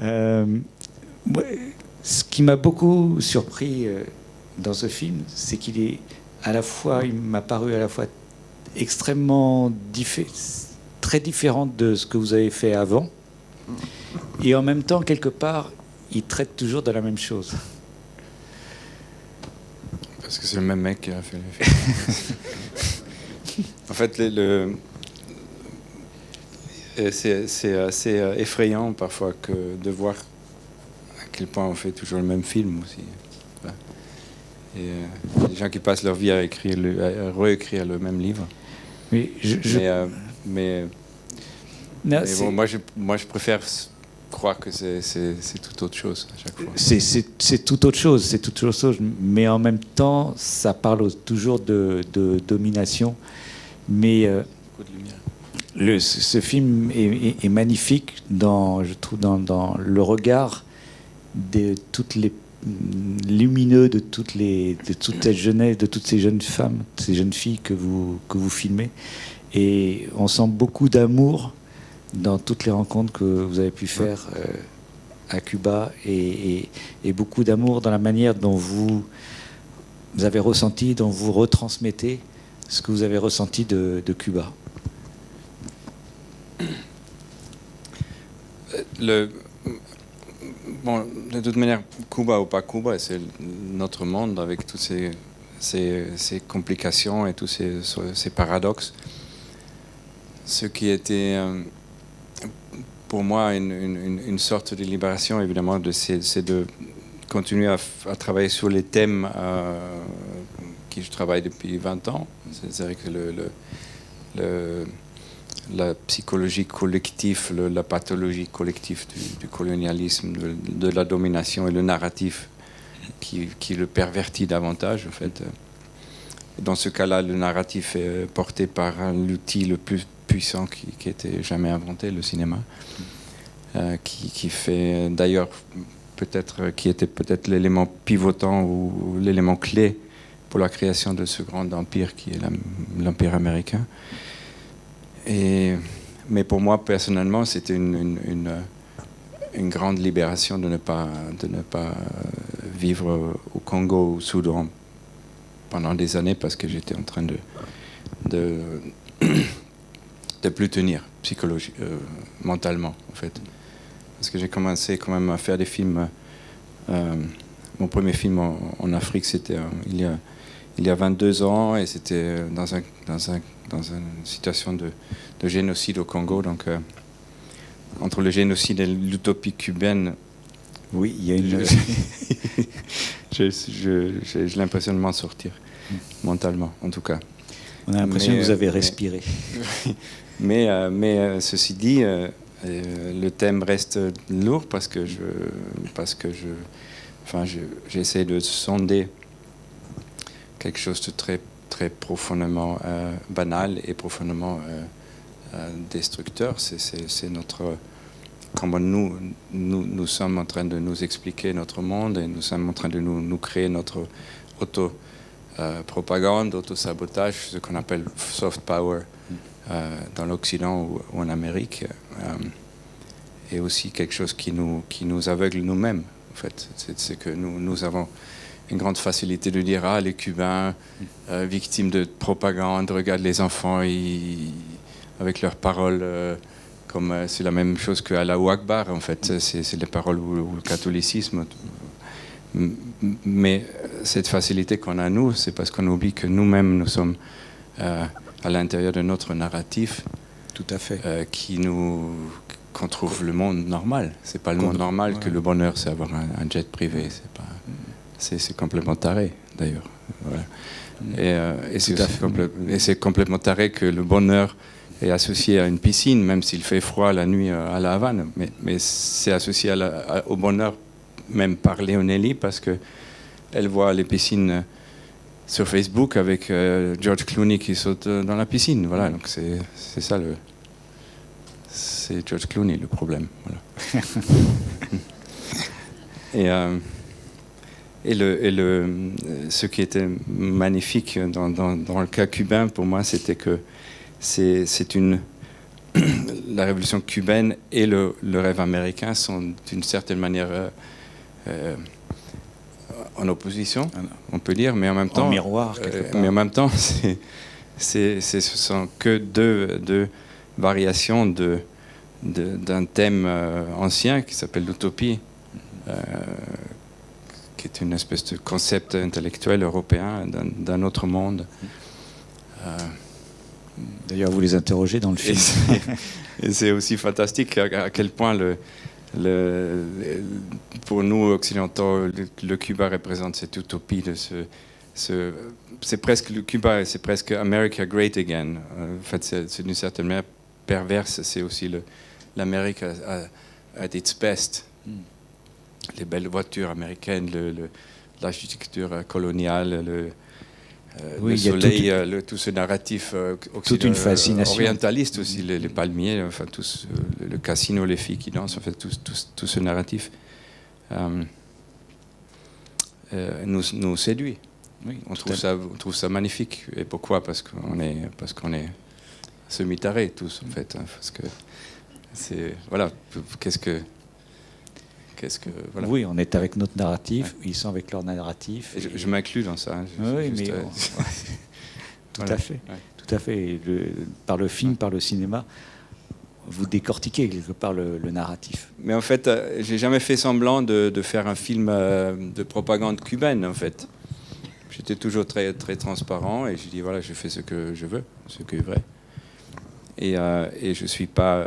Moi, ce qui m'a beaucoup surpris dans ce film, c'est qu'il est à la fois, il m'a paru à la fois extrêmement très différent de ce que vous avez fait avant, et en même temps, quelque part, il traite toujours de la même chose. Parce que c'est le même mec qui a fait le film. En fait, c'est assez effrayant parfois de voir à quel point on fait toujours le même film aussi. Voilà. Et les gens qui passent leur vie à réécrire le même livre. Mais bon, moi, je préfère croire que c'est tout autre chose à chaque fois. C'est tout autre chose, c'est toute autre chose, mais en même temps, ça parle toujours de domination. Mais ce film est magnifique je trouve, dans le regard de toutes les lumineux de toute cette jeunesse, de toutes ces jeunes femmes, ces jeunes filles que vous filmez. Et on sent beaucoup d'amour dans toutes les rencontres que vous avez pu faire à Cuba, et beaucoup d'amour dans la manière dont vous avez ressenti, dont vous retransmettez ce que vous avez ressenti de Cuba. Bon, de toute manière, Cuba ou pas Cuba, c'est notre monde avec toutes ces complications et tous ces paradoxes. Ce qui était pour moi une sorte de libération, évidemment, c'est de continuer à travailler sur les thèmes qui je travaille depuis 20 ans. C'est-à-dire que la psychologie collective, la pathologie collective du colonialisme, de la domination, et le narratif qui le pervertit davantage, en fait. Dans ce cas-là, le narratif est porté par l'outil le plus puissant qui était jamais inventé, le cinéma, qui fait d'ailleurs qui était peut-être l'élément pivotant ou l'élément clé pour la création de ce grand empire qui est l'empire américain. Mais pour moi, personnellement, c'était une grande libération de ne pas vivre au Congo ou au Soudan pendant des années, parce que j'étais en train de plus tenir mentalement, en fait. Parce que j'ai commencé quand même à faire des films. Mon premier film en Afrique, c'était il y a 22 ans, et c'était dans une situation de génocide au Congo. Donc, entre le génocide et l'utopie cubaine, oui, il y a une... j'ai l'impression de m'en sortir, mentalement, en tout cas. On a l'impression que vous avez respiré. Mais ceci dit, le thème reste lourd parce que j'essaie de sonder quelque chose de très, très profondément banal et profondément destructeur. C'est notre... Comment nous sommes en train de nous expliquer notre monde, et nous sommes en train de nous créer notre auto-propagande, auto-sabotage, ce qu'on appelle soft power dans l'Occident ou en Amérique, et aussi quelque chose qui nous aveugle nous-mêmes, en fait. C'est que nous avons une grande facilité de dire « Ah, les Cubains, victimes de propagande, regardent les enfants avec leurs paroles... comme c'est la même chose que Allahu Akbar, en fait, c'est les paroles ou le catholicisme. Mais cette facilité qu'on a, nous, c'est parce qu'on oublie que nous-mêmes, nous sommes à l'intérieur de notre narratif. Tout à fait. Qu'on trouve le monde normal. C'est pas le monde normal que le bonheur, c'est avoir un jet privé. C'est complètement taré, d'ailleurs. Voilà. Et c'est complètement taré que le bonheur est associé à une piscine, même s'il fait froid la nuit à La Havane. Mais c'est associé au bonheur, même par Léonélie, parce qu'elle voit les piscines sur Facebook avec George Clooney qui saute dans la piscine. Voilà, donc c'est ça c'est George Clooney le problème. Voilà. Ce qui était magnifique dans le cas cubain, pour moi, c'était que c'est une la révolution cubaine et le rêve américain sont d'une certaine manière en opposition, on peut dire, mais en même temps, en miroir, quelque part. Mais en même temps, ce sont que deux variations d'un thème ancien qui s'appelle l'utopie, qui est une espèce de concept intellectuel européen d'un autre monde. D'ailleurs, vous les interrogez dans le film. Et c'est aussi fantastique à quel point pour nous occidentaux, le Cuba représente cette utopie de c'est presque le Cuba, c'est presque America Great Again. En fait, c'est d'une certaine manière perverse. C'est aussi l'Amérique at its best. Les belles voitures américaines, l'architecture coloniale, le soleil, tout ce narratif toute une fascination orientaliste aussi, les palmiers, enfin le casino, les filles qui dansent, en fait tout ce narratif nous séduit. Oui, on trouve ça magnifique. Et pourquoi? Parce qu'on est semi-tarés tous, en fait. Hein, parce que c'est voilà, qu'est-ce que voilà. Oui, on est avec notre narratif, ils sont avec leur narratif. Je m'inclus dans ça. Hein, oui, mais tout à fait, tout à fait. Par le film, par le cinéma, vous décortiquez quelque part le narratif. Mais en fait, j'ai jamais fait semblant de faire un film de propagande cubaine, en fait. J'étais toujours très, très transparent et je dis voilà, je fais ce que je veux, ce qui est vrai. Et je ne suis pas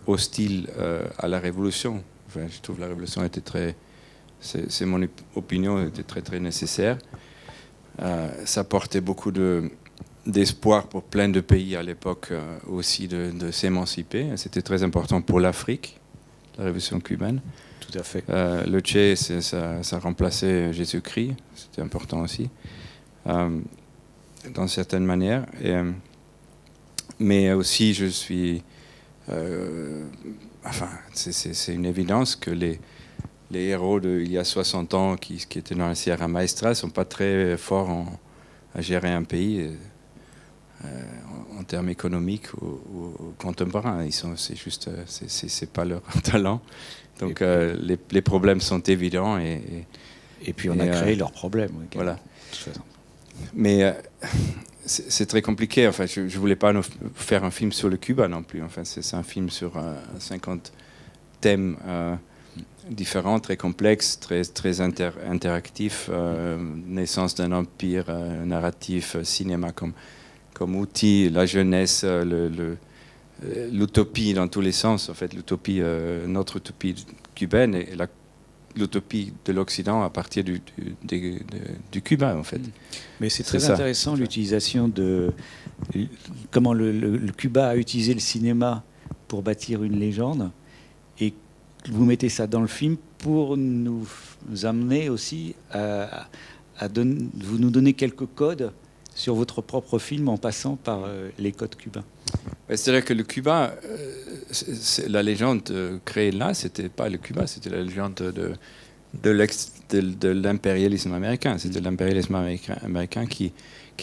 hostile à la révolution. Enfin, je trouve que la révolution était c'est mon opinion, était très, très nécessaire. Ça portait beaucoup d'espoir pour plein de pays à l'époque aussi de s'émanciper. C'était très important pour l'Afrique, la révolution cubaine. Tout à fait. Le Che, ça remplaçait Jésus-Christ, c'était important aussi, dans certaines manières. Mais aussi, je suis... enfin, c'est une évidence que les héros d'il y a 60 ans qui étaient dans la Sierra Maestra ne sont pas très forts à gérer un pays en termes économiques ou contemporains. C'est pas leur talent. Donc les problèmes sont évidents. Et puis on a créé leurs problèmes. Voilà. De toute façon. Mais c'est très compliqué. Enfin, je ne voulais pas faire un film sur le Cuba non plus. Enfin, c'est un film sur 50 thèmes différents, très complexes, très interactifs. Naissance d'un empire, narratif, cinéma comme outil, la jeunesse, l'utopie dans tous les sens. En fait, l'utopie, notre utopie cubaine et l'utopie de l'Occident à partir du Cuba, en fait. Mais c'est très intéressant l'utilisation de comment le Cuba a utilisé le cinéma pour bâtir une légende, et vous mettez ça dans le film pour nous amener aussi à vous nous donner quelques codes sur votre propre film en passant par les codes cubains. C'est-à-dire que le Cuba, la légende créée là, c'était pas le Cuba, c'était la légende de l'impérialisme américain. C'était l'impérialisme américain qui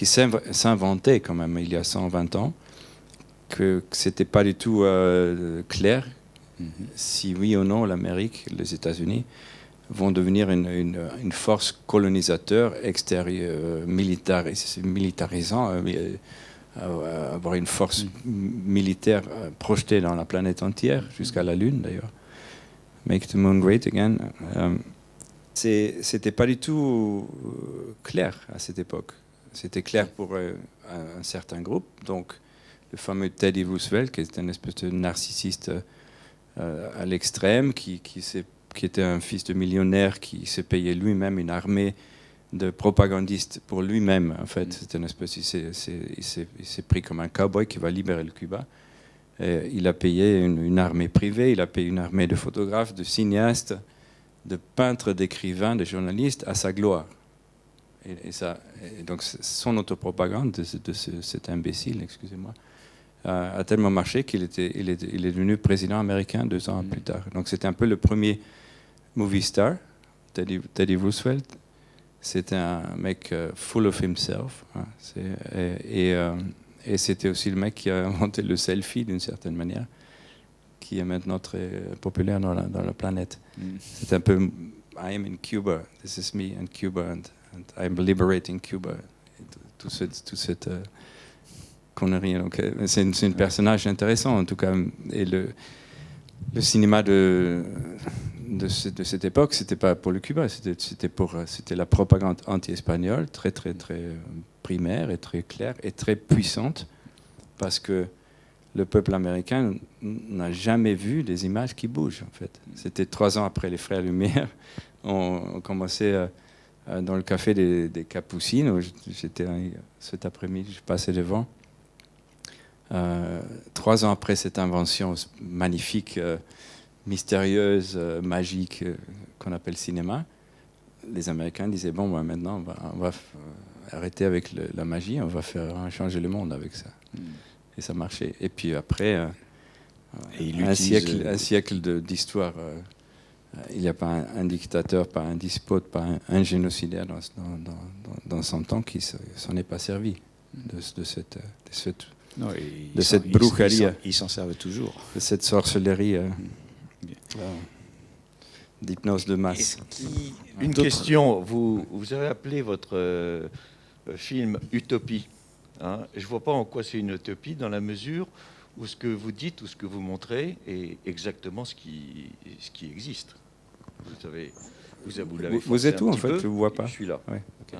s'inventait quand même il y a 120 ans, que c'était pas du tout clair si oui ou non l'Amérique, les États-Unis, vont devenir une force colonisateur extérieure, militarisant, avoir une force militaire projetée dans la planète entière, jusqu'à la Lune d'ailleurs. Make the moon great again. C'était pas du tout clair à cette époque. C'était clair pour un certain groupe, donc le fameux Teddy Roosevelt, qui était une espèce de narcissiste à l'extrême, qui était un fils de millionnaire, qui s'est payé lui-même une armée de propagandistes pour lui-même. En fait, c'est une espèce, il s'est pris comme un cowboy qui va libérer le Cuba. Et il a payé une armée privée, il a payé une armée de photographes, de cinéastes, de peintres, d'écrivains, de journalistes à sa gloire. Et donc son autopropagande de cet imbécile, excusez-moi, a tellement marché qu'il il est devenu président américain 2 ans plus tard. Donc c'était un peu le premier movie star, Teddy Roosevelt. C'était un mec full of himself. Hein, Et c'était aussi le mec qui a inventé le selfie d'une certaine manière, qui est maintenant très populaire dans la planète. C'est un peu I am in Cuba, this is me in Cuba, and I'm liberating Cuba. Et tout cette connerie. Donc, c'est un personnage intéressant en tout cas. Et le cinéma de cette époque, c'était pas pour le Cuba, c'était la propagande anti-espagnole, très très très primaire et très claire et très puissante, parce que le peuple américain n'a jamais vu des images qui bougent, en fait. C'était 3 ans après les Frères Lumière. On commençait dans le café des Capucines, où j'étais cet après-midi, je passais devant. 3 ans après cette invention magnifique, mystérieuse, magique, qu'on appelle cinéma, les Américains disaient, bon, bah, maintenant, on va arrêter avec la magie, on va changer le monde avec ça. Et ça marchait. Et puis après, un siècle d'histoire. Il n'y a pas un dictateur, pas un despote, pas un génocidaire dans son temps qui s'en est pas servi de cette brujerie. Ils s'en servent toujours. De cette sorcellerie d'hypnose de masse. Une question. Vous avez appelé votre film Utopie. Hein, je ne vois pas en quoi c'est une utopie dans la mesure où ce que vous dites ou ce que vous montrez est exactement ce qui existe. Vous êtes où en fait? Je ne vous vois pas. Je suis là. Ouais, okay.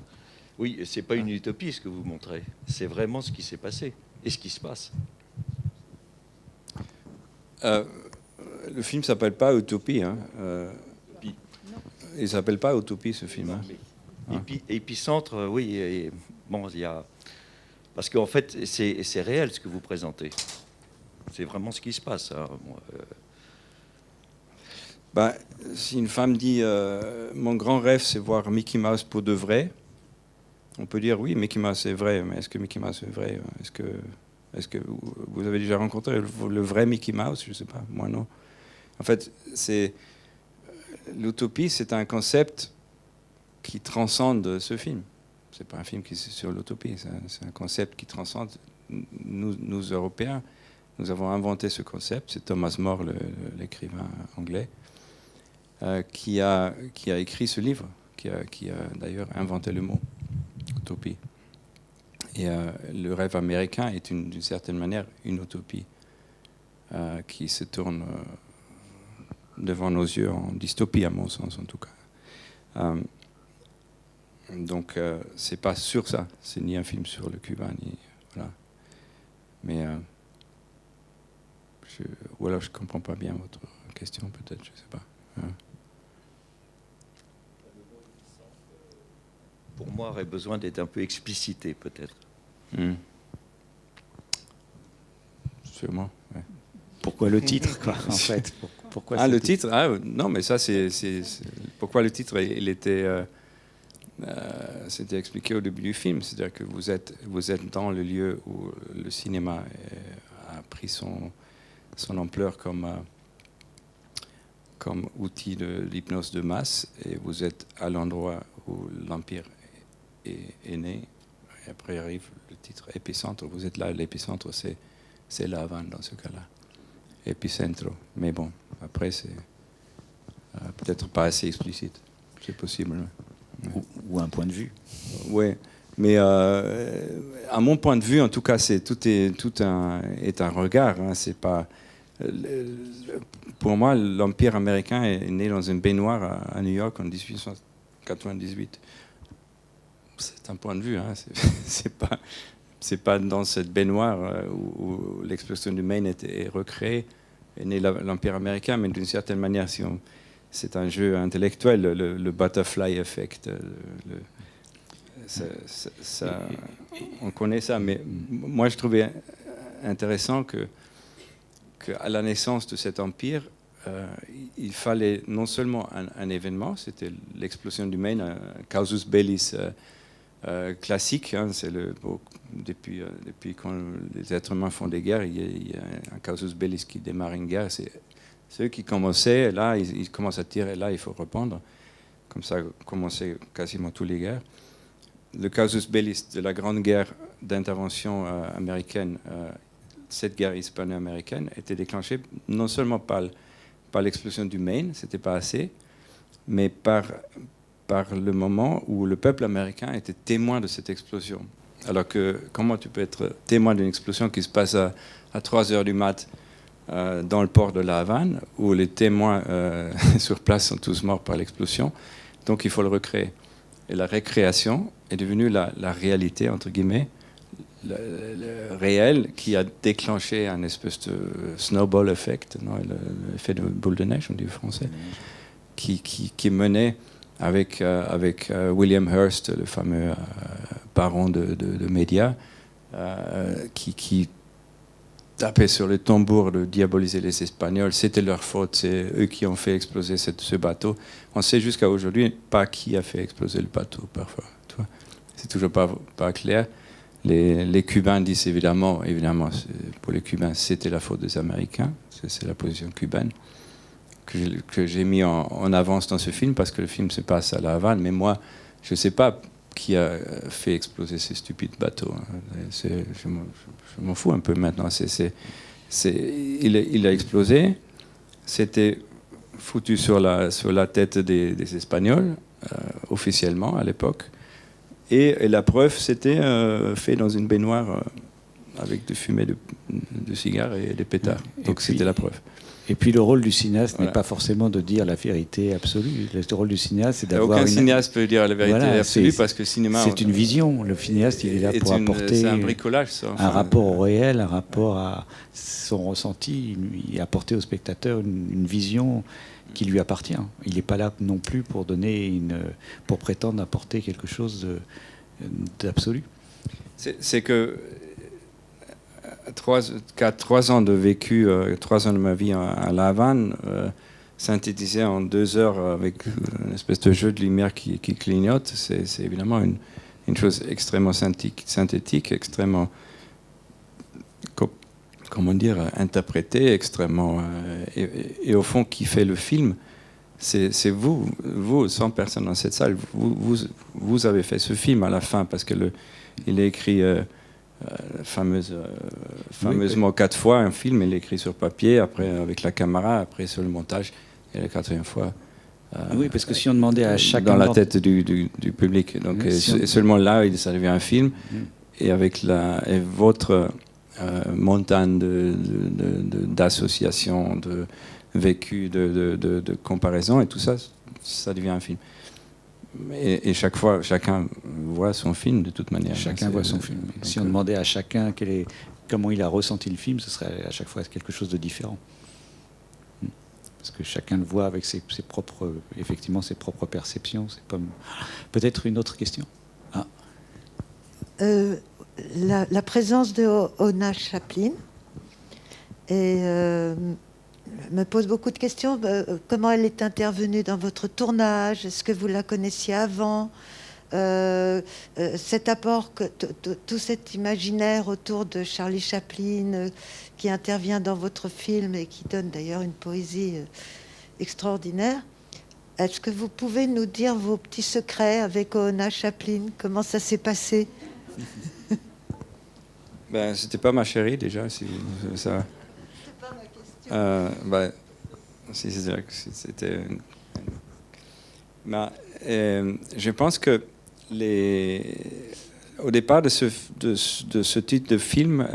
Oui, ce n'est pas une utopie ce que vous montrez. C'est vraiment ce qui s'est passé et ce qui se passe. Le film ne s'appelle pas Utopie. Hein. Il ne s'appelle pas Utopie ce film. Hein. Épicentre, oui. Bon, il y a... Parce qu'en fait, c'est réel ce que vous présentez. C'est vraiment ce qui se passe. Hein. Si une femme dit mon grand rêve, c'est voir Mickey Mouse pour de vrai, on peut dire oui, Mickey Mouse est vrai, mais est-ce que Mickey Mouse est vrai? Est-ce que vous avez déjà rencontré le vrai Mickey Mouse? Je ne sais pas, moi non. En fait, l'utopie, c'est un concept qui transcende ce film. C'est pas un film qui est sur l'utopie, c'est un concept qui transcende. Nous Européens, nous avons inventé ce concept. C'est Thomas More, l'écrivain anglais, qui a écrit ce livre, qui a d'ailleurs inventé le mot utopie. Et le rêve américain est d'une certaine manière une utopie qui se tourne devant nos yeux en dystopie, à mon sens en tout cas. Donc, c'est pas sur ça. C'est ni un film sur le Cuba, ni voilà. Mais ou alors je comprends pas bien votre question, peut-être, je sais pas. Pour moi, aurait besoin d'être un peu explicité, peut-être. Sûrement. Ouais. Pourquoi le titre, quoi, en fait? Pourquoi le titre? Non, mais ça, c'est pourquoi le titre, il était. C'était expliqué au début du film, c'est-à-dire que vous êtes dans le lieu où le cinéma a pris son ampleur comme outil de l'hypnose de masse, et vous êtes à l'endroit où l'Empire est né, et après arrive le titre épicentre, vous êtes là, l'épicentre c'est La Havane dans ce cas-là, épicentro, mais bon, après c'est peut-être pas assez explicite, c'est possible. Ou un point de vue. Oui, mais à mon point de vue, en tout cas, tout est un regard. Hein, c'est pas, pour moi, l'Empire américain est né dans une baignoire à New York en 1898. C'est un point de vue. Hein, c'est pas dans cette baignoire où l'explosion du Maine est recréée, est né l'Empire américain, mais d'une certaine manière, c'est un jeu intellectuel, le butterfly effect. On connaît ça, mais moi je trouvais intéressant qu'à la naissance de cet empire, il fallait non seulement un événement, c'était l'explosion du Maine, un casus belli classique. Hein, depuis quand les êtres humains font des guerres, il y a un casus belli qui démarre une guerre. Ceux qui commençaient, là, ils commencent à tirer, là, il faut répondre. Comme ça, commençaient quasiment toutes les guerres. le casus belli de la grande guerre d'intervention américaine, cette guerre hispano-américaine, était déclenchée non seulement par l'explosion du Maine, c'était pas assez, mais par le moment où le peuple américain était témoin de cette explosion. Alors que comment tu peux être témoin d'une explosion qui se passe à 3 heures du mat dans le port de La Havane, où les témoins sur place sont tous morts par l'explosion, donc il faut le recréer. Et la récréation est devenue la réalité, entre guillemets, le réel, qui a déclenché un espèce de snowball effect, l'effet de boule de neige, on dit en français, qui menait avec William Hearst, le fameux baron de médias, qui tapait sur le tambour de diaboliser les Espagnols. C'était leur faute, c'est eux qui ont fait exploser ce bateau. On sait jusqu'à aujourd'hui pas qui a fait exploser le bateau, parfois. C'est toujours pas clair. Les Cubains disent évidemment, pour les Cubains, c'était la faute des Américains. C'est la position cubaine que j'ai mis en avance dans ce film, parce que le film se passe à La Havane. Mais moi, je ne sais pas qui a fait exploser ces stupides bateaux. Je m'en fous un peu maintenant. Il a explosé. C'était foutu sur la tête des Espagnols, officiellement, à l'époque. Et la preuve, c'était fait dans une baignoire avec des fumées de cigares et des pétards. Donc c'était la preuve. Et puis le rôle du cinéaste n'est pas forcément de dire la vérité absolue. Le rôle du cinéaste, c'est d'avoir aucun cinéaste peut dire la vérité absolue, parce que le cinéma... C'est une vision. Le cinéaste, il est là pour apporter c'est un bricolage, ça, enfin, un rapport au réel, un rapport à son ressenti, et apporter au spectateur une vision qui lui appartient. Il n'est pas là non plus pour pour prétendre apporter quelque chose d'absolu. C'est que 3 ans de vécu, 3 ans de ma vie à La Havane, synthétisé en 2 heures avec une espèce de jeu de lumière qui clignote, c'est évidemment une chose extrêmement synthétique, extrêmement, comment dire, interprétée, extrêmement... et au fond, qui fait le film, c'est vous, 100 personnes dans cette salle, vous avez fait ce film à la fin, parce que il est écrit... fameusement 4 fois un film, il est écrit sur papier, après avec la caméra, après sur le montage, et la 4e fois oui, parce que si on demandait à chacun dans la tête du public, donc et seulement là ça devient un film, et avec votre montagne d'associations, de vécu, de comparaison, et tout ça, ça devient un film. Et chaque fois, chacun voit son film de toute manière. Chacun voit son film. Si on demandait à chacun comment il a ressenti le film, ce serait à chaque fois quelque chose de différent. Parce que chacun le voit avec ses propres perceptions. Peut-être une autre question. La présence de Oona Chaplin me pose beaucoup de questions. Comment elle est intervenue dans votre tournage? Est-ce que vous la connaissiez avant? Cet apport, tout cet imaginaire autour de Charlie Chaplin qui intervient dans votre film et qui donne d'ailleurs une poésie extraordinaire. Est-ce que vous pouvez nous dire vos petits secrets avec Oona Chaplin? Comment ça s'est passé? C'était pas ma chérie déjà, si ça... c'était... je pense que au départ de ce type de film,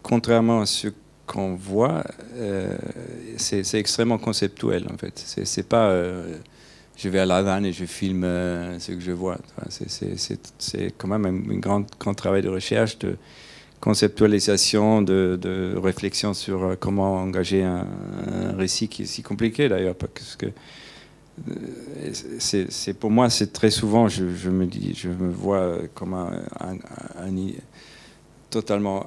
contrairement à ce qu'on voit, c'est extrêmement conceptuel en fait. C'est pas je vais à La Havane et je filme ce que je vois. C'est quand même un grand travail de recherche, de conceptualisation, de réflexion sur comment engager un récit qui est si compliqué d'ailleurs, parce que pour moi, c'est très souvent, je me vois comme totalement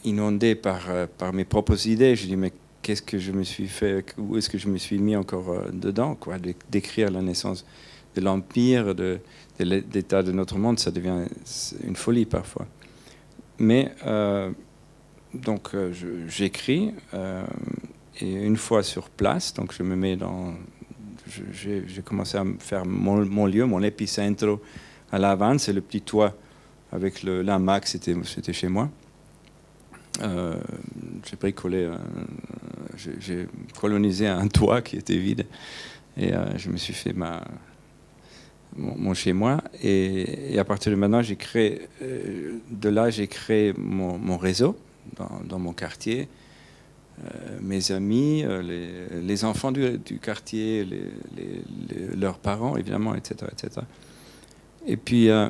inondé par mes propres idées. Je dis, mais qu'est-ce que je me suis fait, où est-ce que je me suis mis encore dedans, quoi, d'écrire la naissance de l'Empire, de l'état de notre monde, ça devient une folie parfois. Mais donc j'écris et une fois sur place, donc je me mets j'ai commencé à me faire mon lieu, mon épicentre à La Havane, c'est le petit toit avec l'hamac, c'était chez moi. J'ai bricolé, j'ai colonisé un toit qui était vide et je me suis fait mon chez-moi. Et à partir de maintenant, j'ai créé mon réseau dans mon quartier. Mes amis, les enfants du quartier, leurs parents, évidemment, etc. etc. Et puis, et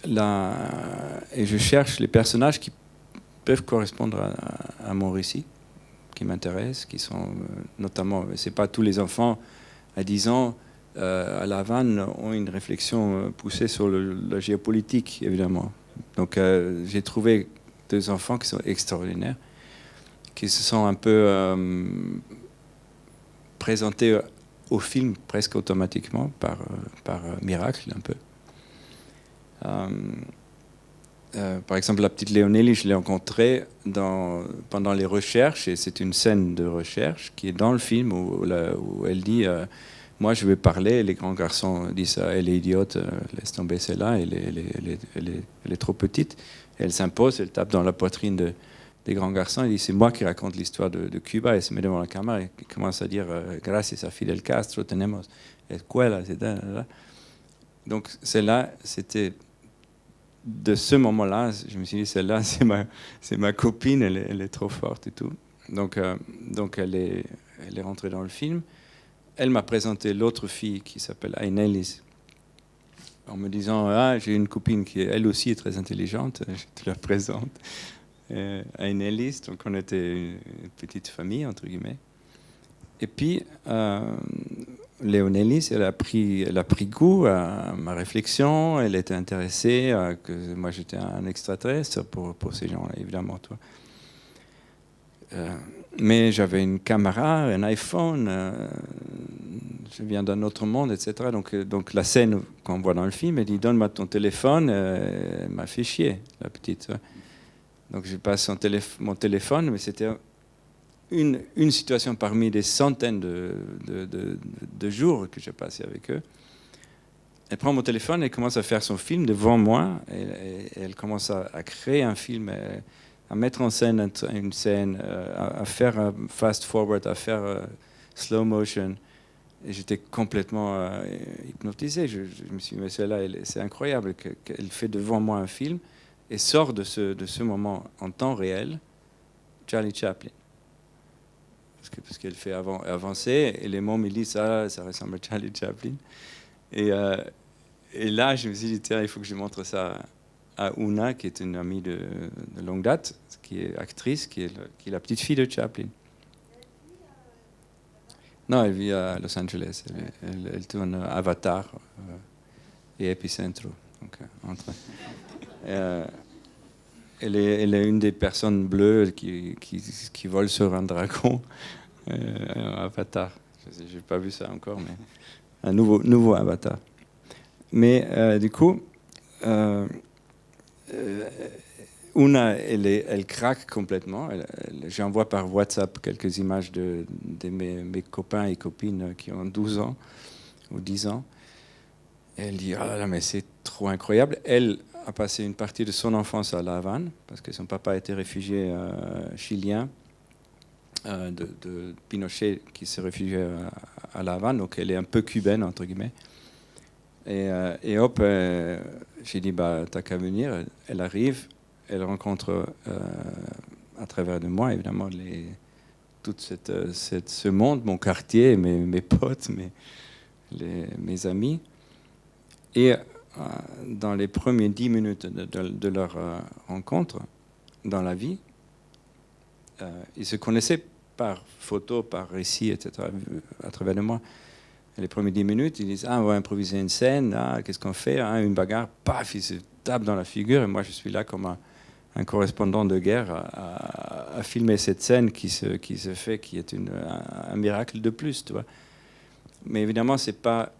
je cherche les personnages qui peuvent correspondre à mon récit, qui m'intéressent, qui sont notamment, c'est pas tous les enfants à 10 ans à La Havane ont une réflexion poussée sur la géopolitique, évidemment. Donc, j'ai trouvé 2 enfants qui sont extraordinaires, qui se sont un peu présentés au film presque automatiquement, par miracle un peu. Par exemple, la petite Léonelli, je l'ai rencontrée pendant les recherches, et c'est une scène de recherche qui est dans le film où elle dit moi je vais parler, les grands garçons disent elle est idiote, laisse tomber celle-là, elle est trop petite. Et elle s'impose, elle tape dans la poitrine des grands garçons, elle dit c'est moi qui raconte l'histoire de Cuba, et se met devant la caméra et commence à dire gracias a Fidel Castro tenemos escuela, etc. Donc celle-là, c'était de ce moment-là, je me suis dit celle-là, c'est ma copine, elle est trop forte et tout. Donc elle est rentrée dans le film. Elle m'a présenté l'autre fille qui s'appelle Ainelis, en me disant j'ai une copine qui elle aussi est très intelligente, je te la présente. Ainelis, donc on était une petite famille entre guillemets. Et puis Léonélis, elle a pris goût à ma réflexion, elle était intéressée que moi j'étais un extraterrestre pour ces gens-là, évidemment, toi. Mais j'avais une caméra, un iPhone, je viens d'un autre monde, etc. Donc la scène qu'on voit dans le film, elle dit donne-moi ton téléphone, elle m'a fait chier, la petite. Donc je passe mon téléphone, mais c'était une situation parmi des centaines de jours que j'ai passé avec eux. Elle prend mon téléphone et commence à faire son film devant moi. Et elle commence à créer un film, à mettre en scène une scène, à faire un fast-forward, à faire slow motion. Et j'étais complètement hypnotisé. Je me suis dit, mais celle-là, c'est incroyable qu'elle fait devant moi un film et sort de ce moment en temps réel Charlie Chaplin. Parce qu'elle fait avancer, et les mômes me disent ça ressemble à Charlie Chaplin. Et là, je me suis dit, tiens, il faut que je montre ça à Una, qui est une amie de longue date, qui est actrice, qui est la petite fille de Chaplin. Non, elle vit à Los Angeles. Elle tourne Avatar et Epicentro. Donc, elle est une des personnes bleues qui volent sur un dragon. Avatar. Je n'ai pas vu ça encore, mais un nouveau Avatar. Mais du coup, Una, elle craque complètement. J'envoie par WhatsApp quelques images de mes copains et copines qui ont 12 ans ou 10 ans. Et elle dit, ah là, mais c'est trop incroyable. Elle a passé une partie de son enfance à La Havane, parce que son papa était réfugié chilien de Pinochet, qui s'est réfugié à La Havane, donc elle est un peu cubaine, entre guillemets. Et hop, j'ai dit, bah, t'as qu'à venir. Elle arrive, elle rencontre à travers de moi, évidemment, tout ce monde, mon quartier, mes potes, mes amis. Et dans les premiers 10 minutes de leur rencontre, dans la vie, ils se connaissaient par photo, par récit, etc., à travers de moi. Et les premières 10 minutes, ils disent, on va improviser une scène, qu'est-ce qu'on fait, une bagarre, paf, ils se tapent dans la figure, et moi je suis là comme un correspondant de guerre à filmer cette scène qui se fait, qui est un miracle de plus, tu vois. Mais évidemment, c'est pas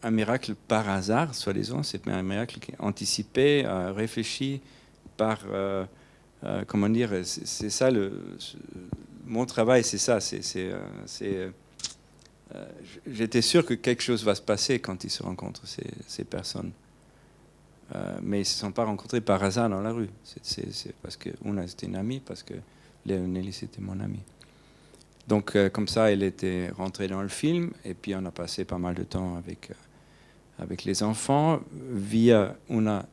un miracle par hasard, soi-disant, c'est un miracle qui est anticipé, réfléchi par, comment dire, c'est ça, mon travail, c'est ça, j'étais sûr que quelque chose va se passer quand ils se rencontrent, ces personnes. Mais ils ne se sont pas rencontrés par hasard dans la rue. C'est parce que Una c'était une amie, parce que Leonelli c'était mon ami. Donc comme ça, elle était rentrée dans le film, et puis on a passé pas mal de temps avec les enfants. Via Una,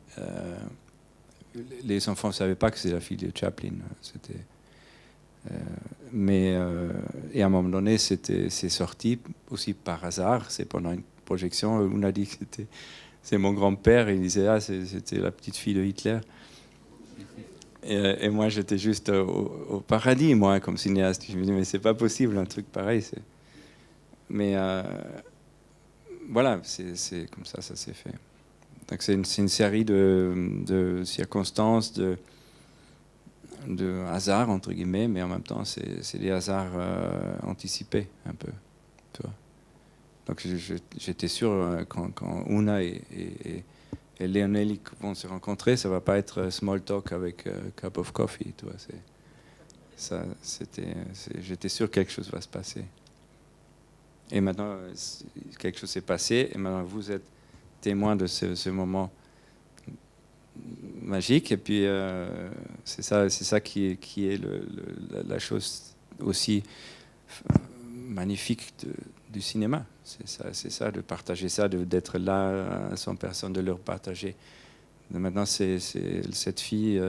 les enfants ne savaient pas que c'est la fille de Chaplin. Et à un moment donné, c'est sorti aussi par hasard. C'est pendant une projection, Una dit que c'est mon grand-père. Il disait, ah, c'était la petite fille de Hitler. Et moi, j'étais juste au paradis, moi, comme cinéaste. Je me dis, mais c'est pas possible, un truc pareil. Mais voilà, c'est comme ça s'est fait. Donc c'est une série de circonstances, de hasards, entre guillemets, mais en même temps, c'est des hasards anticipés, un peu. Tu vois. Donc j'étais sûr, quand Una et Leonelli vont se rencontrer, ça va pas être small talk avec cup of coffee, tu vois. J'étais sûr que quelque chose va se passer. Et maintenant, quelque chose s'est passé, et maintenant vous êtes témoin de ce moment magique. Et puis c'est ça qui est la chose aussi magnifique du cinéma. C'est ça, de partager ça, d'être là à 100 personnes, de leur partager. Maintenant, cette fille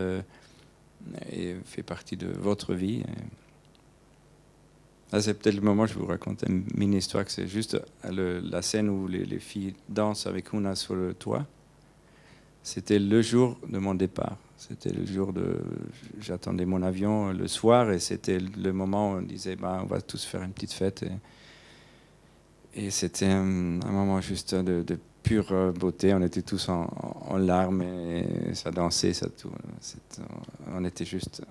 fait partie de votre vie. Là, c'est peut-être le moment où je vous raconte une mini-histoire, que c'est juste la scène où les filles dansent avec Una sur le toit. C'était le jour de mon départ. C'était le jour j'attendais mon avion le soir, et c'était le moment où on disait, on va tous faire une petite fête. Et c'était un moment juste de pure beauté. On était tous en larmes, et ça dansait, ça tout. On était juste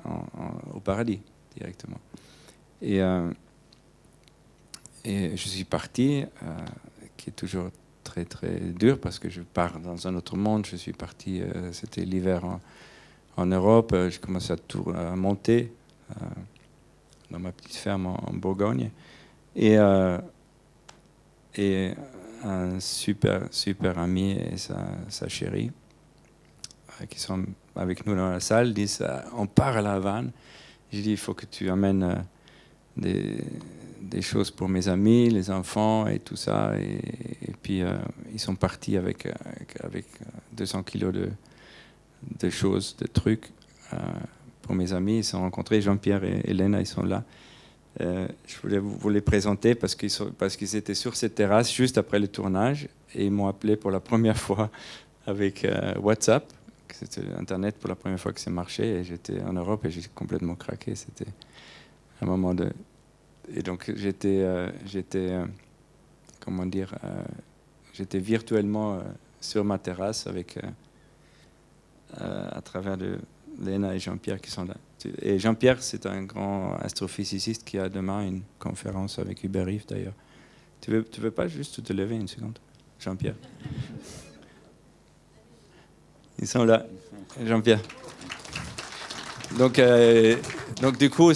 au paradis directement. Et je suis parti, qui est toujours très très dur, parce que je pars dans un autre monde. Je suis parti, c'était l'hiver en Europe. J'ai commencé à monter dans ma petite ferme en Bourgogne. Et un super ami et sa chérie, qui sont avec nous dans la salle, disent, on part à La Havane. J'ai dit, il faut que tu amènes des choses pour mes amis, les enfants et tout ça. Et puis ils sont partis avec 200 kilos de choses, de trucs pour mes amis. Ils se sont rencontrés, Jean-Pierre et Elena, ils sont là. Je voulais vous les présenter parce qu'ils étaient sur cette terrasse juste après le tournage, et ils m'ont appelé pour la première fois avec WhatsApp. C'était Internet pour la première fois que ça marchait, et j'étais en Europe et j'ai complètement craqué. C'était un moment de... Et donc j'étais comment dire, j'étais virtuellement sur ma terrasse avec à travers Léna et Jean-Pierre qui sont là. Et Jean-Pierre, c'est un grand astrophysiciste qui a demain une conférence avec Hubert Reeves d'ailleurs. Tu veux pas juste te lever une seconde, Jean-Pierre? Ils sont là, Jean-Pierre. Donc du coup,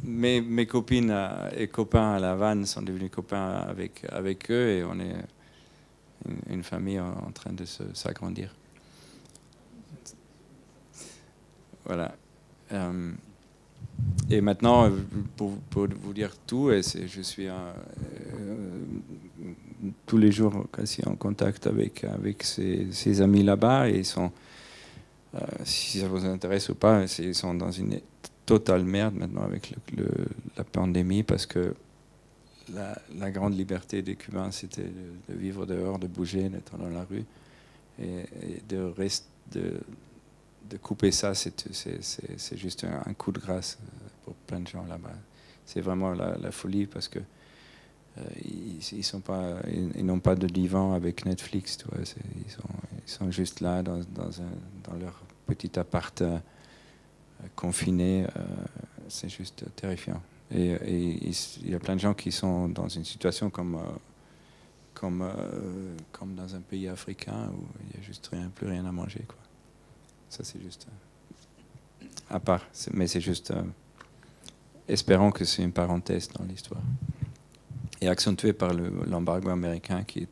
mes copines et copains à La Havane sont devenus copains avec eux, et on est une famille en train de s'agrandir. Voilà. Et maintenant, pour vous dire tout, je suis tous les jours quasi en contact avec ces amis là-bas, et ils sont, si ça vous intéresse ou pas, ils sont dans une totale merde maintenant avec la pandémie, parce que la grande liberté des Cubains, c'était de vivre dehors, de bouger, d'être dans la rue, et de couper ça, c'est juste un coup de grâce pour plein de gens là-bas. C'est vraiment la folie, parce que ils n'ont pas de divan avec Netflix, tu vois. Ils sont juste là dans leur petit appart confiné. C'est juste terrifiant. Et il y a plein de gens qui sont dans une situation comme dans un pays africain où il n'y a juste plus rien à manger, quoi. Ça, c'est juste à part. Mais c'est juste... espérons que c'est une parenthèse dans l'histoire. Et accentué par l'embargo américain, qui est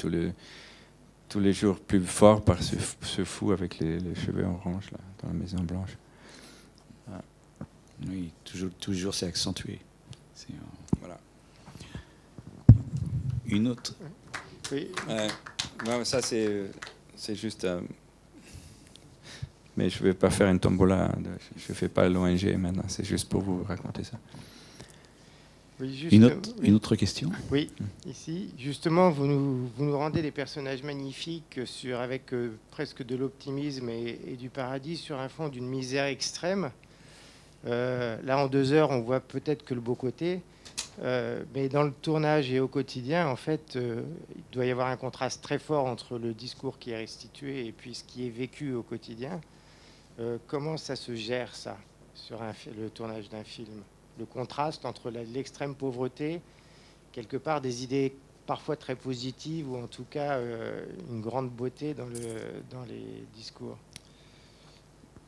tous les jours plus fort par ce fou avec les cheveux orange là, dans la Maison Blanche. Oui, toujours c'est accentué. Voilà. Une autre. Oui. Non, ça c'est juste. Mais je ne vais pas faire une tombola. Je ne fais pas l'ONG maintenant. C'est juste pour vous raconter ça. Oui, juste, Une autre question. Oui, ici, justement, vous nous rendez des personnages magnifiques avec presque de l'optimisme et du paradis sur un fond d'une misère extrême. Là, en 2 heures, on voit peut-être que le beau côté, mais dans le tournage et au quotidien, en fait, il doit y avoir un contraste très fort entre le discours qui est restitué et puis ce qui est vécu au quotidien. Comment ça se gère, ça, sur le tournage d'un film? Le contraste entre l'extrême pauvreté, quelque part des idées parfois très positives, ou en tout cas une grande beauté dans les discours.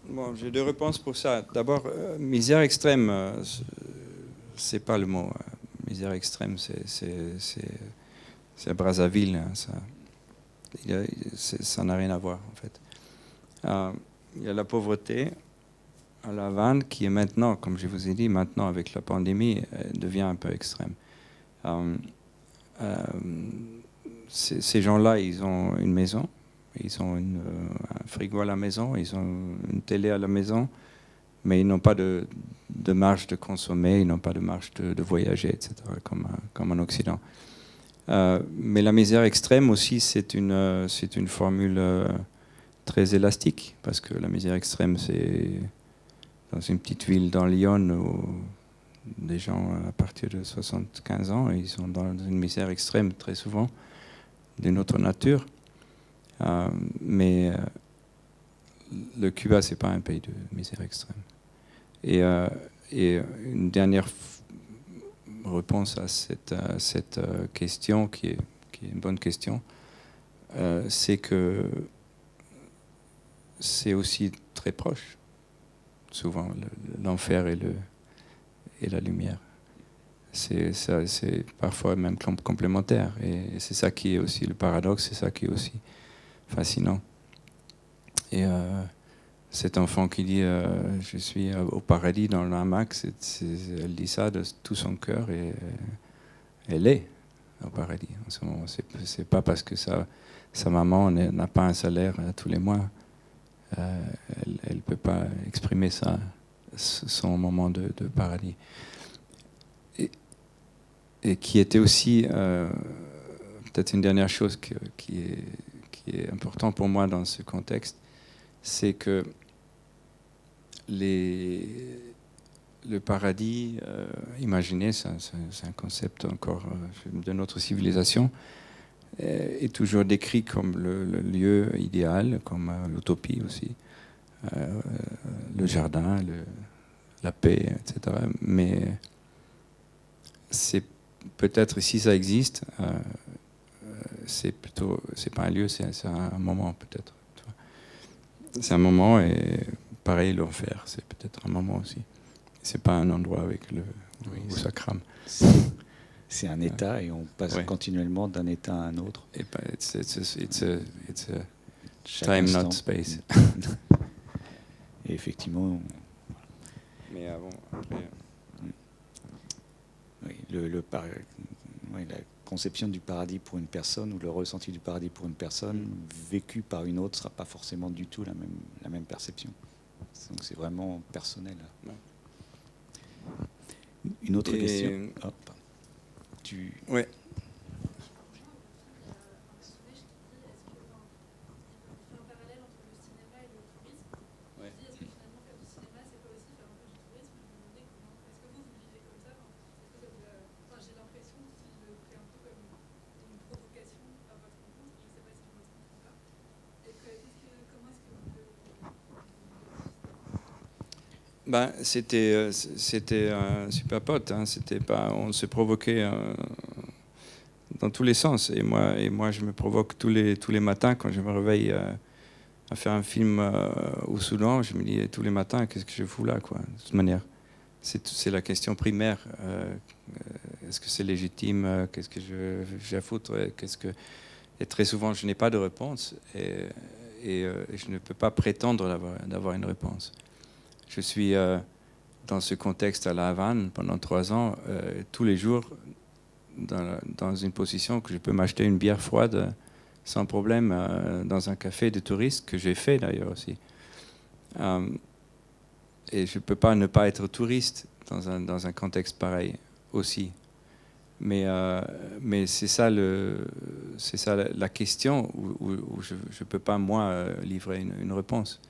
Bon, j'ai 2 réponses pour ça. D'abord, misère extrême, c'est pas le mot. Misère extrême, c'est à Brazzaville. Hein, ça n'a rien à voir, en fait. Il y a la pauvreté à La Havane qui est maintenant, comme je vous ai dit, maintenant avec la pandémie, devient un peu extrême. Ces gens-là, ils ont une maison. Ils ont un frigo à la maison, ils ont une télé à la maison, mais ils n'ont pas de marge de consommer, ils n'ont pas de marge de voyager, etc., comme en Occident. Mais la misère extrême aussi, c'est une formule très élastique, parce que la misère extrême, c'est dans une petite ville dans Lyon où des gens à partir de 75 ans, ils sont dans une misère extrême très souvent, d'une autre nature. Mais le Cuba, c'est pas un pays de misère extrême. Et une dernière réponse à cette question, qui est une bonne question, c'est que c'est aussi très proche, souvent, l'enfer et la lumière. C'est parfois même complémentaire. Et c'est ça qui est aussi le paradoxe, c'est ça qui est aussi fascinant. Et cet enfant qui dit je suis au paradis dans le hamac, elle dit ça de tout son cœur, et elle est au paradis en ce moment. C'est pas parce que sa maman n'a pas un salaire tous les mois, elle peut pas exprimer son moment de paradis. Et qui était aussi peut-être une dernière chose qui est important pour moi dans ce contexte, c'est que le paradis imaginé, c'est un concept encore de notre civilisation, est toujours décrit comme le lieu idéal, comme l'utopie aussi, le jardin, la paix, etc. Mais c'est peut-être, si ça existe, c'est pas un lieu, c'est un moment peut-être. C'est un moment, et pareil l'enfer, c'est peut-être un moment aussi. C'est pas un endroit où ça crame. C'est un état, et on passe continuellement d'un état à un autre. Et it's a time, instant. not space. Et effectivement. Mais avant, après. Oui, la conception du paradis pour une personne, ou le ressenti du paradis pour une personne, vécu par une autre, ne sera pas forcément du tout la même perception. Donc c'est vraiment personnel. Ouais. Une autre question. Oui. Ben, c'était un super pote. Hein. C'était pas, on se provoquait dans tous les sens. Et moi, je me provoque tous les matins quand je me réveille à faire un film au Soudan. Je me dis tous les matins, qu'est-ce que je fous là, quoi. De toute manière, c'est la question primaire. Est-ce que c'est légitime? Qu'est-ce que j'ai à foutre? Et très souvent, je n'ai pas de réponse et je ne peux pas prétendre d'avoir une réponse. Je suis dans ce contexte à La Havane pendant 3 ans, tous les jours, dans une position que je peux m'acheter une bière froide sans problème dans un café de touristes, que j'ai fait d'ailleurs aussi. Et je ne peux pas ne pas être touriste dans un contexte pareil aussi. Mais c'est ça la question où je ne peux pas, moi, livrer une réponse.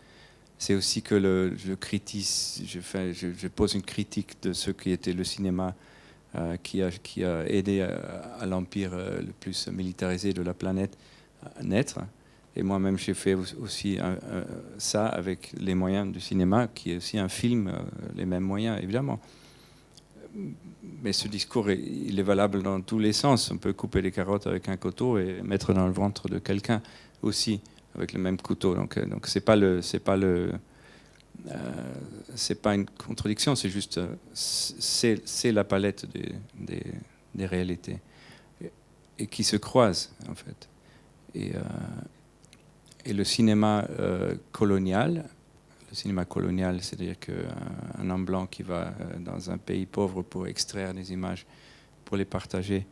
C'est aussi que je pose une critique de ce qui était le cinéma qui a aidé à l'empire le plus militarisé de la planète à naître. Et moi-même, j'ai fait aussi ça avec les moyens du cinéma, qui est aussi un film, les mêmes moyens, évidemment. Mais ce discours, il est valable dans tous les sens. On peut couper des carottes avec un couteau et mettre dans le ventre de quelqu'un aussi avec le même couteau. Donc c'est pas une contradiction. C'est juste c'est la palette des réalités et qui se croisent en fait. Et le cinéma colonial. Le cinéma colonial, c'est-à-dire qu'un homme blanc qui va dans un pays pauvre pour extraire des images, pour les partager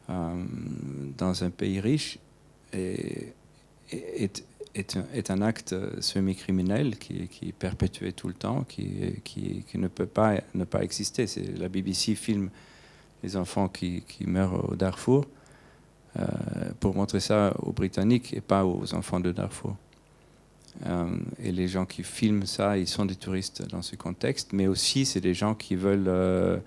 dans un pays riche, est un acte semi-criminel qui est perpétué tout le temps, qui ne peut pas ne pas exister. La BBC filme les enfants qui meurent au Darfour pour montrer ça aux Britanniques et pas aux enfants de Darfour. Et les gens qui filment ça, ils sont des touristes dans ce contexte, mais aussi c'est des gens qui veulent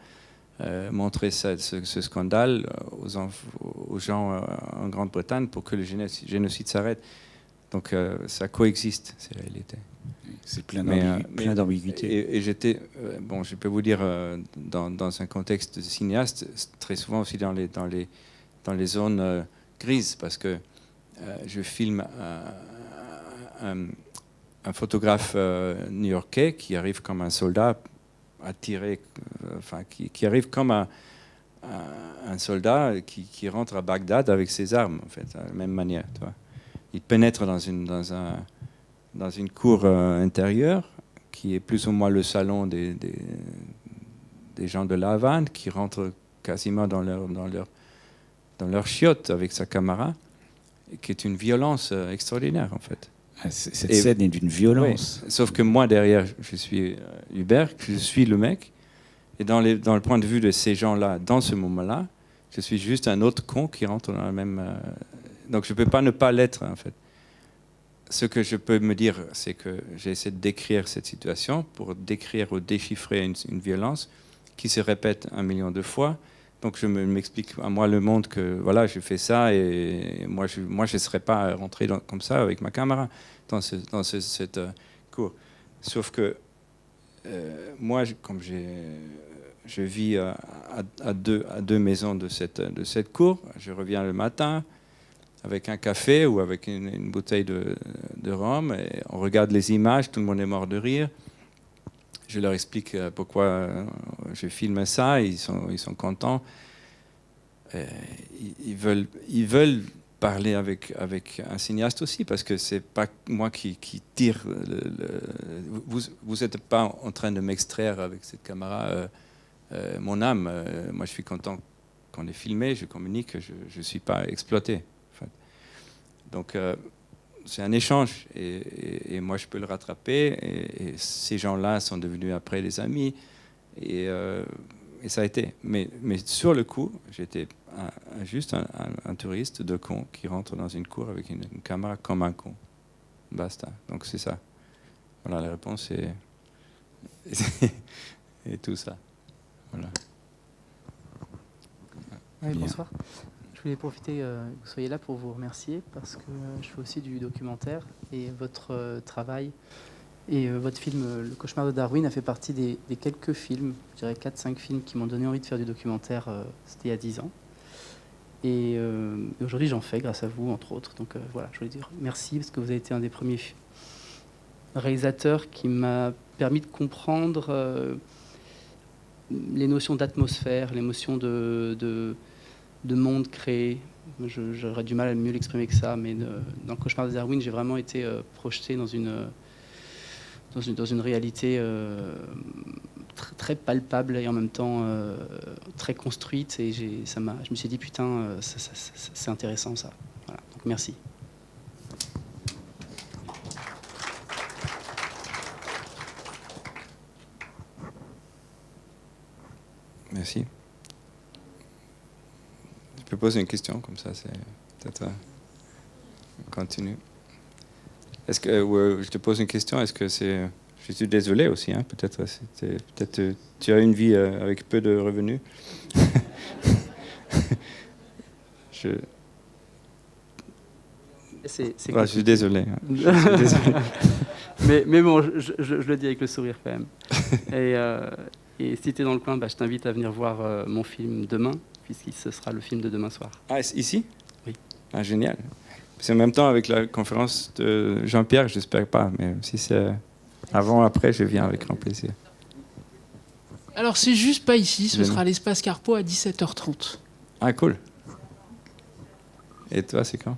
montrer ce scandale aux gens en Grande-Bretagne pour que le génocide s'arrête. Donc ça coexiste, ces réalités. C'est plein d'ambiguïté. Et j'étais, je peux vous dire, dans un contexte de cinéaste, très souvent aussi dans les zones grises, parce que je filme un photographe new-yorkais qui arrive comme un soldat attiré, qui arrive comme un soldat qui rentre à Bagdad avec ses armes, en fait, de la même manière. Tu vois. Il pénètre dans une cour intérieure qui est plus ou moins le salon des gens de La Havane, qui rentrent quasiment dans leur chiotte avec sa caméra, qui est une violence extraordinaire, en fait. Cette scène est d'une violence. Oui, sauf que moi, derrière, je suis Hubert, je suis le mec. Et dans le point de vue de ces gens-là, dans ce moment-là, je suis juste un autre con qui rentre dans la même... Donc je ne peux pas ne pas l'être, en fait. Ce que je peux me dire, c'est que j'essaie de décrire cette situation pour décrire ou déchiffrer une violence qui se répète 1 million de fois. Donc je m'explique à moi le monde que voilà, je fais ça et moi je ne serais pas rentré comme ça avec ma caméra dans cette cour. Sauf que moi, comme je vis à deux maisons de cette cour, je reviens le matin avec un café ou avec une bouteille de rhum et on regarde les images, tout le monde est mort de rire. Je leur explique pourquoi je filme ça, ils sont contents. Ils veulent parler avec un cinéaste aussi, parce que c'est pas moi qui tire. Vous n'êtes pas en train de m'extraire avec cette caméra mon âme. Moi, je suis content qu'on ait filmé, je communique, je ne suis pas exploité. En fait. Donc, c'est un échange et moi je peux le rattraper et ces gens-là sont devenus après des amis et ça a été. Mais sur le coup, j'étais juste un touriste de con qui rentre dans une cour avec une caméra comme un con. Basta. Donc c'est ça. Voilà, la réponse est et tout ça. Voilà. Oui, bonsoir. Je voulais profiter que vous soyez là pour vous remercier parce que je fais aussi du documentaire et votre travail et votre film Le Cauchemar de Darwin a fait partie des quelques films, je dirais 4-5 films qui m'ont donné envie de faire du documentaire, c'était il y a 10 ans. Et aujourd'hui j'en fais grâce à vous entre autres. Donc voilà, je voulais dire merci parce que vous avez été un des premiers réalisateurs qui m'a permis de comprendre les notions d'atmosphère, les notions de de monde créé. J'aurais du mal à mieux l'exprimer que ça, mais dans le cauchemar de Darwin, j'ai vraiment été projeté dans une réalité très palpable et en même temps très construite. Et je me suis dit, putain, c'est intéressant ça. Voilà. Donc merci. Merci. Je peux poser une question comme ça, c'est peut-être continue. Est-ce que je te pose une question? Est-ce que c'est? Je suis désolé aussi, hein, peut-être tu as une vie avec peu de revenus. Je suis désolé. Hein. Je suis désolé. mais bon, je le dis avec le sourire quand même. Et si tu es dans le coin, je t'invite à venir voir mon film demain, puisque ce sera le film de demain soir. Ah, ici? Oui. Ah, génial. C'est en même temps avec la conférence de Jean-Pierre, j'espère pas, mais si c'est avant ou après, je viens avec grand plaisir. Alors, c'est juste pas ici, ce sera à l'espace Carpo à 17h30. Ah, cool. Et toi, c'est quand?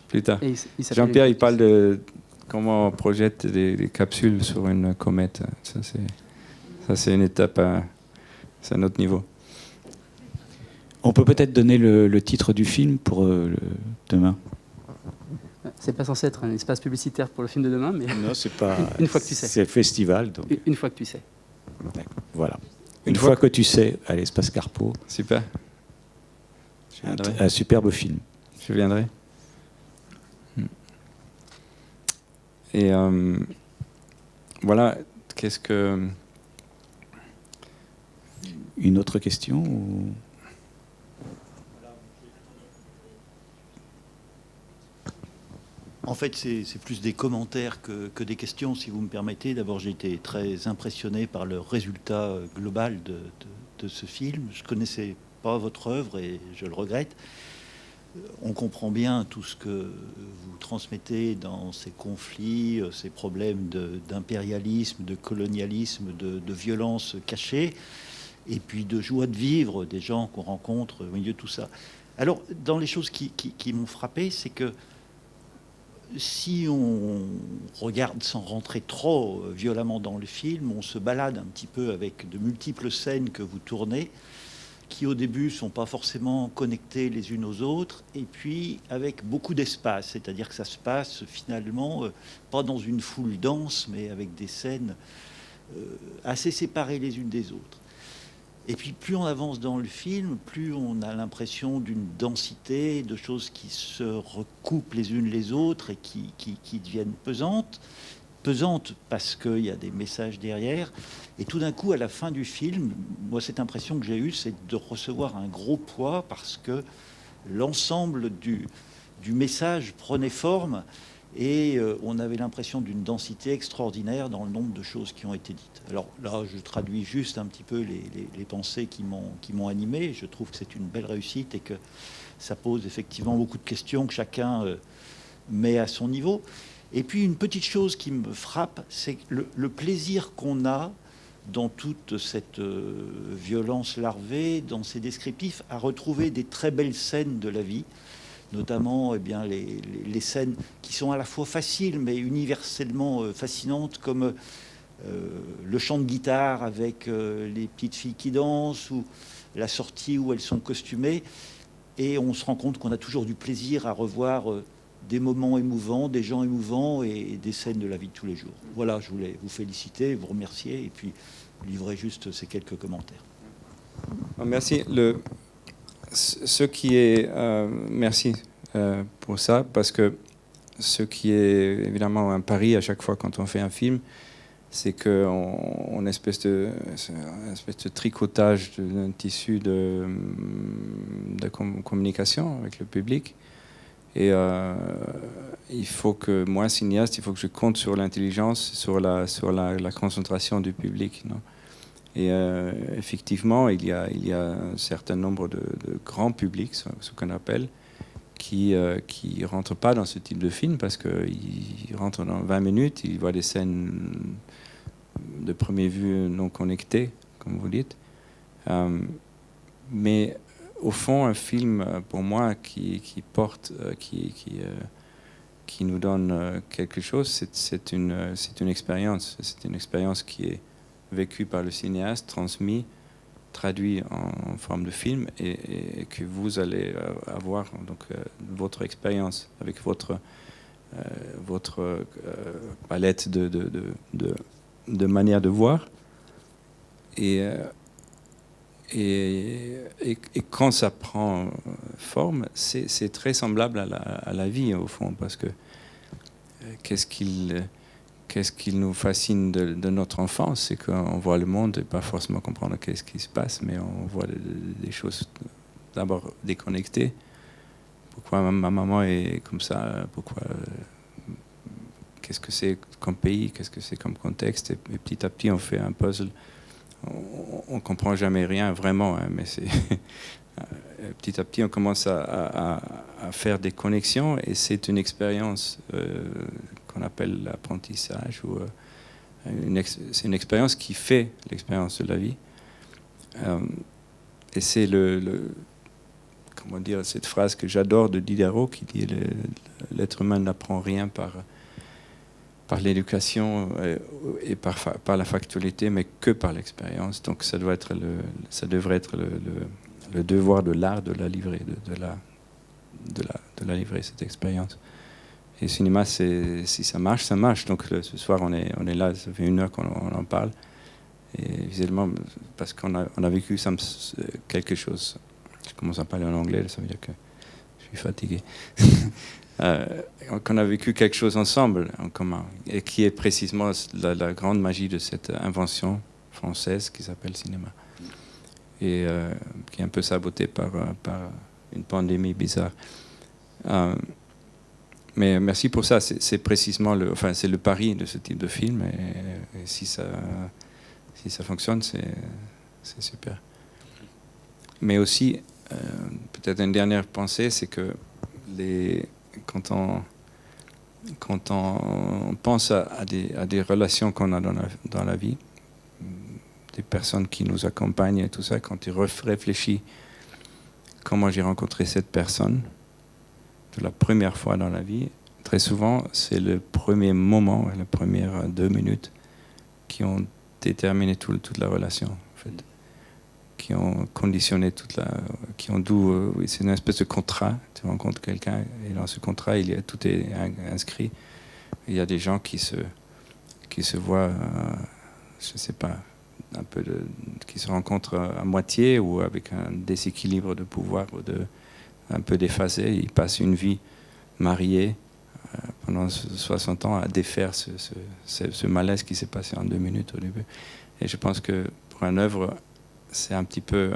Plus tard. Jean-Pierre, il parle de comment on projette des capsules sur une comète. Ça, c'est une étape, c'est un autre niveau. On peut peut-être donner le titre du film pour demain. C'est pas censé être un espace publicitaire pour le film de demain, mais non, c'est pas. Une fois que tu sais. C'est festival, donc. Une fois que tu sais. Voilà. Une fois que tu sais, à l'espace Carpo. Super. Un superbe film. Je viendrai. Et voilà, qu'est-ce que... Une autre question ou... En fait, c'est plus des commentaires que des questions, si vous me permettez. D'abord, j'ai été très impressionné par le résultat global de ce film. Je ne connaissais pas votre œuvre et je le regrette. On comprend bien tout ce que vous transmettez dans ces conflits, ces problèmes d'impérialisme, de colonialisme, de violence cachée, et puis de joie de vivre des gens qu'on rencontre au milieu de tout ça. Alors, dans les choses qui m'ont frappé, c'est que si on regarde sans rentrer trop violemment dans le film, on se balade un petit peu avec de multiples scènes que vous tournez, qui au début ne sont pas forcément connectées les unes aux autres, et puis avec beaucoup d'espace, c'est-à-dire que ça se passe finalement pas dans une foule dense, mais avec des scènes assez séparées les unes des autres. Et puis plus on avance dans le film, plus on a l'impression d'une densité, de choses qui se recoupent les unes les autres et qui deviennent pesantes parce qu'il y a des messages derrière. Et tout d'un coup, à la fin du film, moi, cette impression que j'ai eue, c'est de recevoir un gros poids parce que l'ensemble du message prenait forme et on avait l'impression d'une densité extraordinaire dans le nombre de choses qui ont été dites. Alors là, je traduis juste un petit peu les pensées qui m'ont animé. Je trouve que c'est une belle réussite et que ça pose effectivement beaucoup de questions que chacun met à son niveau. Et puis une petite chose qui me frappe, c'est le plaisir qu'on a dans toute cette violence larvée, dans ces descriptifs, à retrouver des très belles scènes de la vie, notamment les scènes qui sont à la fois faciles mais universellement fascinantes, comme le chant de guitare avec les petites filles qui dansent, ou la sortie où elles sont costumées. Et on se rend compte qu'on a toujours du plaisir à revoir des moments émouvants, des gens émouvants et des scènes de la vie de tous les jours. Voilà, je voulais vous féliciter, vous remercier et puis livrer juste ces quelques commentaires. Merci. Merci pour ça, parce que ce qui est évidemment un pari à chaque fois quand on fait un film, c'est qu'on a une espèce de tricotage d'un tissu de communication avec le public. Et il faut que moi, cinéaste, il faut que je compte sur l'intelligence, sur la concentration du public. Non? Et effectivement, il y a un certain nombre de grands publics, ce qu'on appelle, qui ne rentrent pas dans ce type de film parce qu'ils rentrent dans 20 minutes, ils voient des scènes de première vue non connectées, comme vous dites. Mais au fond, un film, pour moi, qui porte, qui nous donne quelque chose, c'est une expérience. C'est une expérience qui est vécue par le cinéaste, transmise, traduit en forme de film, et que vous allez avoir donc votre expérience avec votre palette de manière de voir. Et quand ça prend forme, c'est très semblable à la vie au fond, parce que qu'est-ce qui nous fascine de notre enfance, c'est qu'on voit le monde et pas forcément comprendre qu'est-ce qui se passe, mais on voit des choses d'abord déconnectées. Pourquoi ma maman est comme ça? Pourquoi? Qu'est-ce que c'est comme pays? Qu'est-ce que c'est comme contexte? Et petit à petit, on fait un puzzle. On comprend jamais rien vraiment, hein, mais c'est petit à petit, on commence à faire des connexions, et c'est une expérience qu'on appelle l'apprentissage, ou c'est une expérience qui fait l'expérience de la vie. Et c'est comment dire, cette phrase que j'adore de Diderot qui dit l'être humain n'apprend rien par l'éducation et par la factualité, mais que par l'expérience. Donc ça devrait être le devoir de l'art de la livrer, de la livrer, cette expérience. Et le cinéma, si ça marche, ça marche. Donc ce soir, on est là, ça fait 1 heure qu'on en parle. Et visuellement, parce qu'on a vécu quelque chose. Je commence à parler en anglais, ça veut dire que je suis fatigué. Qu'on a vécu quelque chose ensemble en commun, et qui est précisément la grande magie de cette invention française qui s'appelle cinéma, et qui est un peu sabotée par une pandémie bizarre. Mais merci pour ça. C'est précisément c'est le pari de ce type de film, et si ça fonctionne, c'est super. Mais aussi, peut-être une dernière pensée, c'est que quand on pense à des relations qu'on a dans la vie, des personnes qui nous accompagnent et tout ça, quand tu réfléchis comment j'ai rencontré cette personne de la première fois dans la vie, très souvent c'est le premier moment, les premières 2 minutes qui ont déterminé toute la relation, en fait, qui ont conditionné qui ont oui, c'est une espèce de contrat. Tu rencontres quelqu'un et dans ce contrat, tout est inscrit. Il y a des gens qui se voient, je sais pas, qui se rencontrent à moitié ou avec un déséquilibre de pouvoir un peu déphasé. Ils passent une vie mariée pendant 60 ans à défaire ce malaise qui s'est passé en 2 minutes au début. Et je pense que pour une œuvre, c'est un petit peu,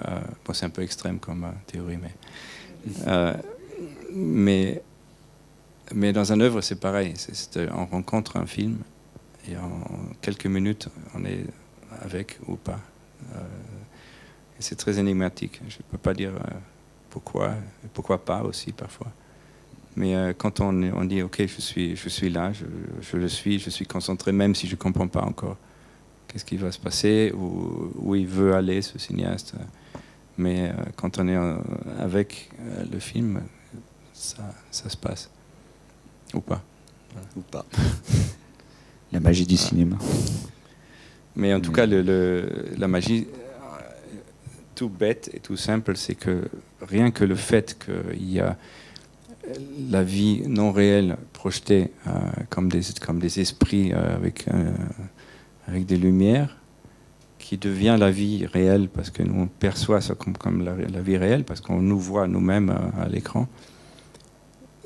c'est un peu extrême comme théorie, mais dans une œuvre, c'est pareil. On rencontre un film et en quelques minutes, on est avec ou pas. Et c'est très énigmatique. Je ne peux pas dire pourquoi, et pourquoi pas aussi parfois. Mais quand on dit, OK, je suis là, je le suis, je suis concentré, même si je ne comprends pas encore qu'est-ce qui va se passer, où il veut aller, ce cinéaste. Mais quand on est avec le film, ça se passe. Ou pas. Voilà. Ou pas. La magie du cinéma. Mais en tout cas, la magie, tout bête et tout simple, c'est que rien que le fait qu'il y a la vie non réelle projetée comme des esprits avec des lumières, qui devient la vie réelle, parce que nous on perçoit ça comme la vie réelle, parce qu'on nous voit nous-mêmes à l'écran.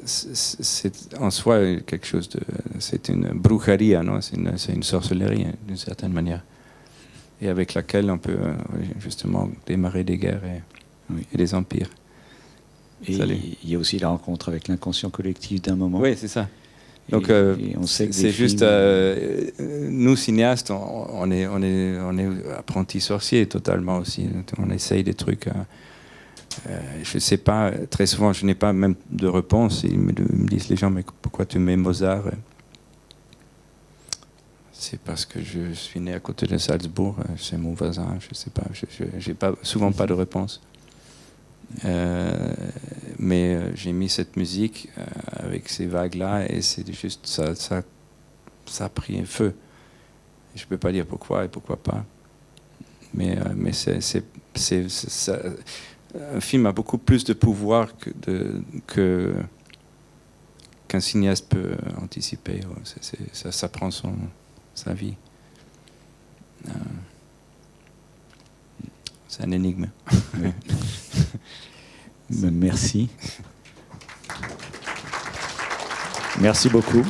C'est en soi quelque chose c'est une brujeria, non? C'est une sorcellerie, hein, d'une certaine manière, et avec laquelle on peut justement démarrer des guerres et des empires. Et il y a aussi la rencontre avec l'inconscient collectif d'un moment. Oui, c'est ça. Donc, et on sait que c'est juste, nous cinéastes, on est apprentis sorciers totalement aussi. On essaye des trucs. Je sais pas. Très souvent, je n'ai pas même de réponse. Ils me disent les gens, mais pourquoi tu mets Mozart? C'est parce que je suis né à côté de Salzbourg. C'est mon voisin. Je sais pas. J'ai souvent pas de réponse. Mais j'ai mis cette musique avec ces vagues-là et c'est juste ça a pris un feu. Je ne peux pas dire pourquoi et pourquoi pas. Mais un film a beaucoup plus de pouvoir qu'un cinéaste peut anticiper. Ça prend sa vie. C'est un énigme. Merci. Merci beaucoup.